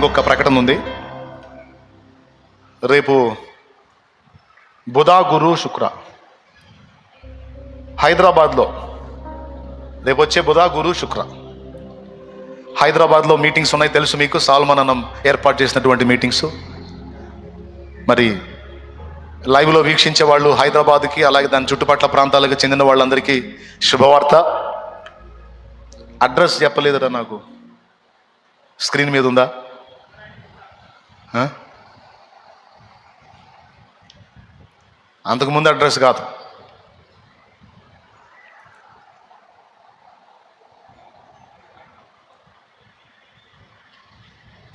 ఇంకొక ప్రకటన ఉంది. రేపు బుధ, గురు, శుక్ర హైదరాబాద్లో, రేపు వచ్చే బుధ, గురు, శుక్ర హైదరాబాద్లో మీటింగ్స్ ఉన్నాయి. తెలుసు మీకు, సాల్మన్ అన్నం ఏర్పాటు చేసినటువంటి మీటింగ్స్. మరి లైవ్లో వీక్షించే వాళ్ళు హైదరాబాద్కి, అలాగే దాని చుట్టుపక్కల ప్రాంతాలకు చెందిన వాళ్ళందరికీ శుభవార్త. అడ్రస్ చెప్పలేదురా నాకు, స్క్రీన్ మీద ఉందా? అంతకుముందు అడ్రస్ కాదు,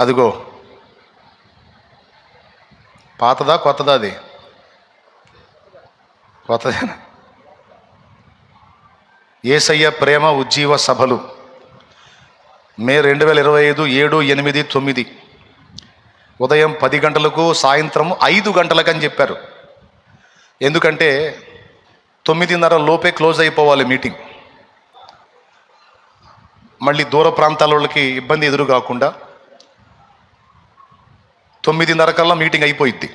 అదిగో పాతదా కొత్తదా? అది కొత్తదేనా? యేసయ్య ప్రేమ ఉజ్జీవ సభలు మే 2025 7, 8, 9 ఉదయం 10 గంటలకు, సాయంత్రం 5 గంటలకు అని చెప్పారు. ఎందుకంటే 9:30 లోపే క్లోజ్ అయిపోవాలి మీటింగ్. మళ్ళీ దూర ప్రాంతాల వాళ్ళకి ఇబ్బంది ఎదురు కాకుండా 9:30 కల్లా మీటింగ్ అయిపోయిద్ది.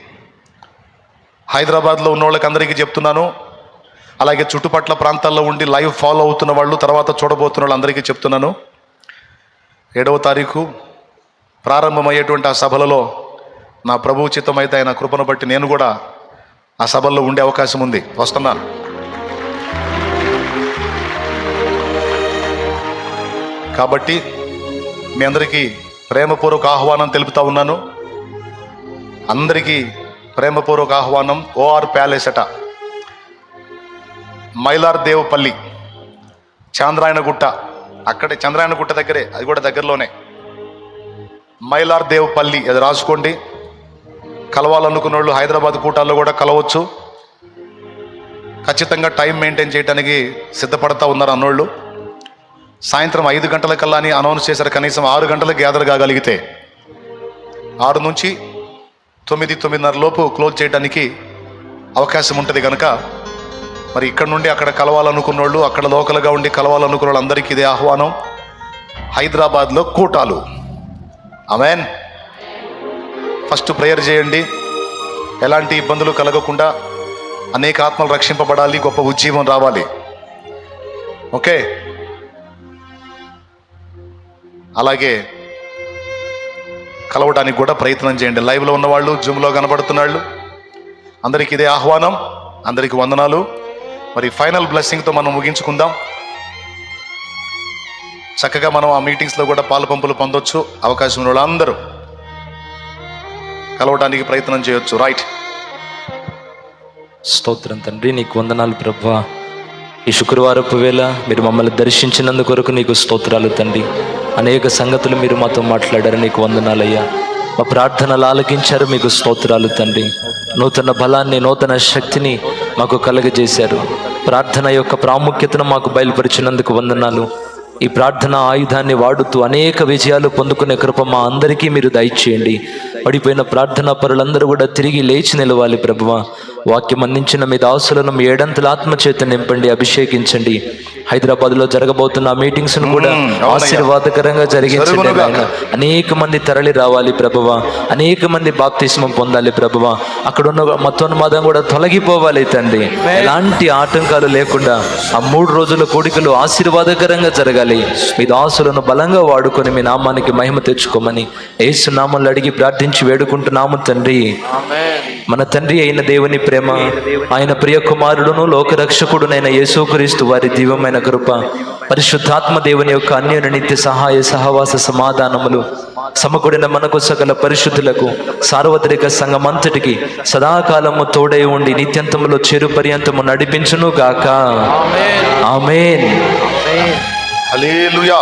హైదరాబాద్లో ఉన్న వాళ్ళకి అందరికీ చెప్తున్నాను, అలాగే చుట్టుపక్కల ప్రాంతాల్లో ఉండి లైవ్ ఫాలో అవుతున్న వాళ్ళు, తర్వాత చూడబోతున్న వాళ్ళు అందరికీ చెప్తున్నాను, 7వ తారీఖు ప్రారంభమయ్యేటువంటి ఆ సభలలో నా ప్రభువు చిత్తమైతే ఆయన కృపను బట్టి నేను కూడా ఆ సభల్లో ఉండే అవకాశం ఉంది. వస్తున్నాను. కాబట్టి మీ అందరికీ ప్రేమపూర్వక ఆహ్వానం తెలుపుతా ఉన్నాను. అందరికీ ప్రేమపూర్వక ఆహ్వానం. ఓఆర్ ప్యాలెస్ అట, మైలార్దేవపల్లి, చాంద్రాయణగుట్ట, అక్కడే చంద్రాయణగుట్ట దగ్గరే, అది కూడా దగ్గరలోనే. మైలార్దేవపల్లి, అది రాసుకోండి. కలవాలనుకున్న వాళ్ళు హైదరాబాద్ కూటాల్లో కూడా కలవచ్చు. ఖచ్చితంగా టైం మెయింటైన్ చేయడానికి సిద్ధపడతా ఉన్నారు అన్నోళ్ళు. సాయంత్రం 5 గంటలకల్లా అని అనౌన్స్ చేశారు. కనీసం 6 గంటలకు గ్యాదర్ కాగలిగితే 6 నుంచి 9, 9:30 లోపు క్లోజ్ చేయడానికి అవకాశం ఉంటుంది కనుక మరి ఇక్కడ నుండి అక్కడ కలవాలనుకున్న వాళ్ళు, అక్కడ లోకల్గా ఉండి కలవాలనుకున్న వాళ్ళు అందరికీ ఇదే ఆహ్వానం. హైదరాబాద్లో కూటాలు. ఆమేన్. ఫస్ట్ ప్రేయర్ చేయండి, ఎలాంటి ఇబ్బందులు కలగకుండా అనేక ఆత్మలు రక్షింపబడాలి, గొప్ప ఉజ్జీవం రావాలి. ఓకే. అలాగే కలవడానికి కూడా ప్రయత్నం చేయండి. లైవ్లో ఉన్నవాళ్ళు, జూమ్లో కనబడుతున్న వాళ్ళు అందరికీ ఇదే ఆహ్వానం. అందరికీ వందనాలు. మరి ఫైనల్ బ్లెస్సింగ్తో మనం ముగించుకుందాం. చక్కగా మనం ఆ మీటింగ్స్లో కూడా పాలు పంపులు పొందొచ్చు. అవకాశం ఉన్న వాళ్ళందరూ కలవడానికి ప్రయత్నం చేయొచ్చు. రైట్. స్తోత్రం తండ్రి, నీకు వందనాలు ప్రభువా. ఈ శుక్రవారపు వేళ మీరు మమ్మల్ని దర్శించినందుకు కొరకు నీకు స్తోత్రాలు తండ్రి. అనేక సంగతులు మీరు మాతో మాట్లాడారు, నీకు వందనాలయ్యా. మా ప్రార్థనలు ఆలకించారు, మీకు స్తోత్రాలు తండ్రి. నూతన బలాన్ని, నూతన శక్తిని మాకు కలుగజేశారు. ప్రార్థన యొక్క ప్రాముఖ్యతను మాకు బయలుపరిచినందుకు వందనాలు. ఈ ప్రార్థన ఆయుధాన్ని వాడుతూ అనేక విజయాలు పొందుకునే కృప మా అందరికీ మీరు దయచేయండి. పడిపోయిన ప్రార్థనా పరులందరూ కూడా తిరిగి లేచి నిలవాలి ప్రభువా. వాక్యం అందించిన మీ దాసులను మీ 7 ఆత్మచేత నింపండి, అభిషేకించండి. హైదరాబాద్లో జరగబోతున్న మీటింగ్స్ను కూడా ఆశీర్వాదకరంగా జరిగించండి. అనేక మంది తరలి రావాలి ప్రభువా. అనేక మంది బాప్తిస్మం పొందాలి ప్రభువా. అక్కడున్న మతోన్మాదం కూడా తొలగిపోవాలి తండ్రి. ఎలాంటి ఆటంకాలు లేకుండా ఆ 3 రోజుల కూడికలు ఆశీర్వాదకరంగా జరగాలి. మీ దాసులను బలంగా వాడుకొని మీ నామానికి మహిమ తెచ్చుకోమని యేసు నామములో అడిగి ప్రార్థించి వేడుకుంటున్నాము తండ్రి. మన తండ్రి అయిన దేవుని ప్రేమ, ఆయన ప్రియ కుమారుడును లోకరక్షకుడునైన యేసుక్రీస్తు వారి దివ్యమైన కృప, పరిశుద్ధాత్మ దేవుని యొక్క అన్యోన్య నిత్య సహాయ సహవాస సమాధానములు సమకూడిన మనకు సకల పరిశుద్ధులకు సార్వత్రిక సంఘమంతటికి సదాకాలము తోడై ఉండి నిత్యంతములో చేరు పర్యంతము నడిపించును గాక. ఆమేన్. హల్లెలూయా.